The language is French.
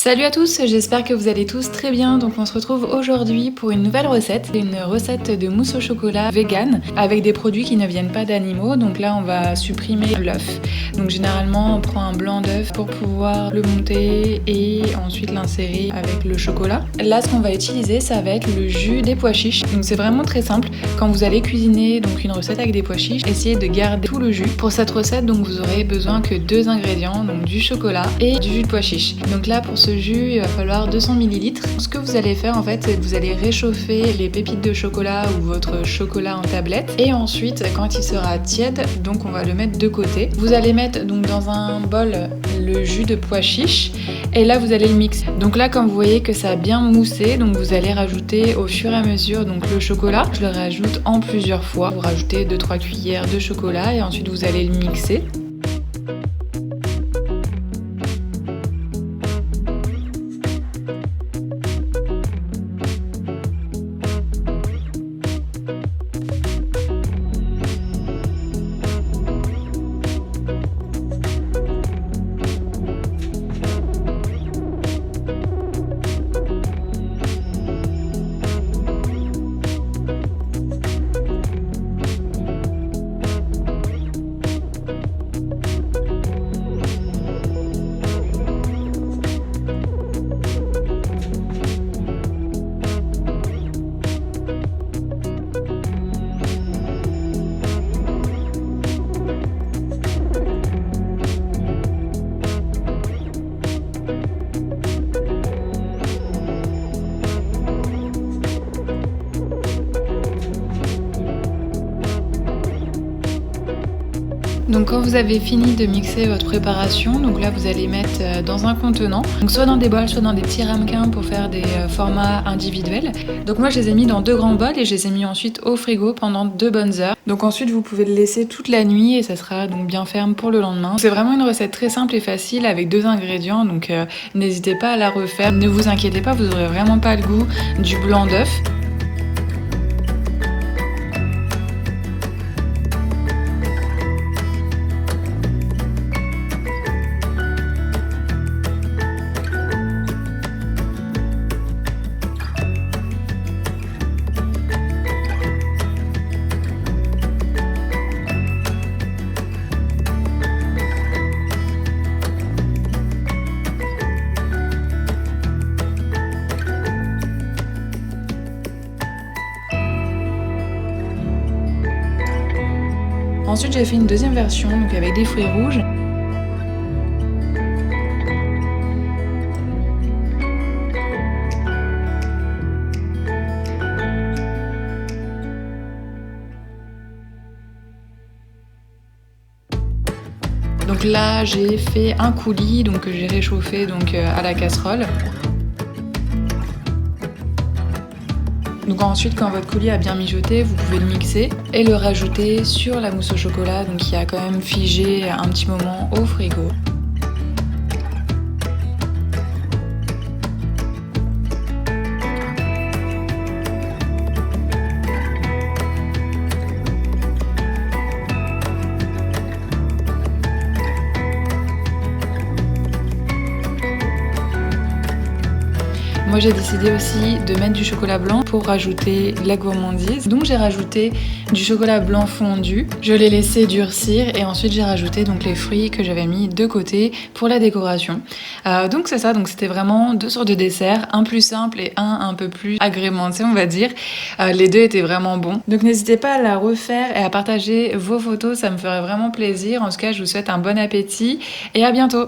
Salut à tous, j'espère que vous allez tous très bien. Donc on se retrouve aujourd'hui pour une nouvelle recette. C'est une recette de mousse au chocolat vegan avec des produits qui ne viennent pas d'animaux. Donc là on va supprimer l'œuf. Donc généralement on prend un blanc d'œuf pour pouvoir le monter et ensuite l'insérer avec le chocolat. Là ce qu'on va utiliser ça va être le jus des pois chiches. Donc c'est vraiment très simple. Quand vous allez cuisiner donc une recette avec des pois chiches, essayez de garder tout le jus. Pour cette recette donc vous aurez besoin que 2 ingrédients, donc du chocolat et du jus de pois chiches. Donc là pour ce jus, il va falloir 200 ml. Ce que vous allez faire en fait, c'est que vous allez réchauffer les pépites de chocolat ou votre chocolat en tablette. Et ensuite, quand il sera tiède, donc on va le mettre de côté. Vous allez mettre donc dans un bol le jus de pois chiches et là vous allez le mixer. Donc là, comme vous voyez que ça a bien moussé, donc vous allez rajouter au fur et à mesure donc le chocolat. Je le rajoute en plusieurs fois. Vous rajoutez 2-3 cuillères de chocolat et ensuite vous allez le mixer. Donc quand vous avez fini de mixer votre préparation, donc là vous allez mettre dans un contenant, donc soit dans des bols, soit dans des petits ramequins pour faire des formats individuels. Donc moi je les ai mis dans 2 grands bols et je les ai mis ensuite au frigo pendant 2 bonnes heures. Donc ensuite vous pouvez le laisser toute la nuit et ça sera donc bien ferme pour le lendemain. C'est vraiment une recette très simple et facile avec 2 ingrédients, donc n'hésitez pas à la refaire. Ne vous inquiétez pas, vous n'aurez vraiment pas le goût du blanc d'œuf. Ensuite j'ai fait une deuxième version donc avec des fruits rouges. Donc là j'ai fait un coulis donc que j'ai réchauffé donc à la casserole. Donc ensuite, quand votre coulis a bien mijoté, vous pouvez le mixer et le rajouter sur la mousse au chocolat, donc qui a quand même figé un petit moment au frigo. Moi j'ai décidé aussi de mettre du chocolat blanc pour rajouter de la gourmandise. Donc j'ai rajouté du chocolat blanc fondu, je l'ai laissé durcir et ensuite j'ai rajouté donc les fruits que j'avais mis de côté pour la décoration. Donc c'est ça, donc c'était vraiment 2 sortes de desserts, un plus simple et un peu plus agrémenté on va dire. Les 2 étaient vraiment bons. Donc n'hésitez pas à la refaire et à partager vos photos, ça me ferait vraiment plaisir. En tout cas je vous souhaite un bon appétit et à bientôt.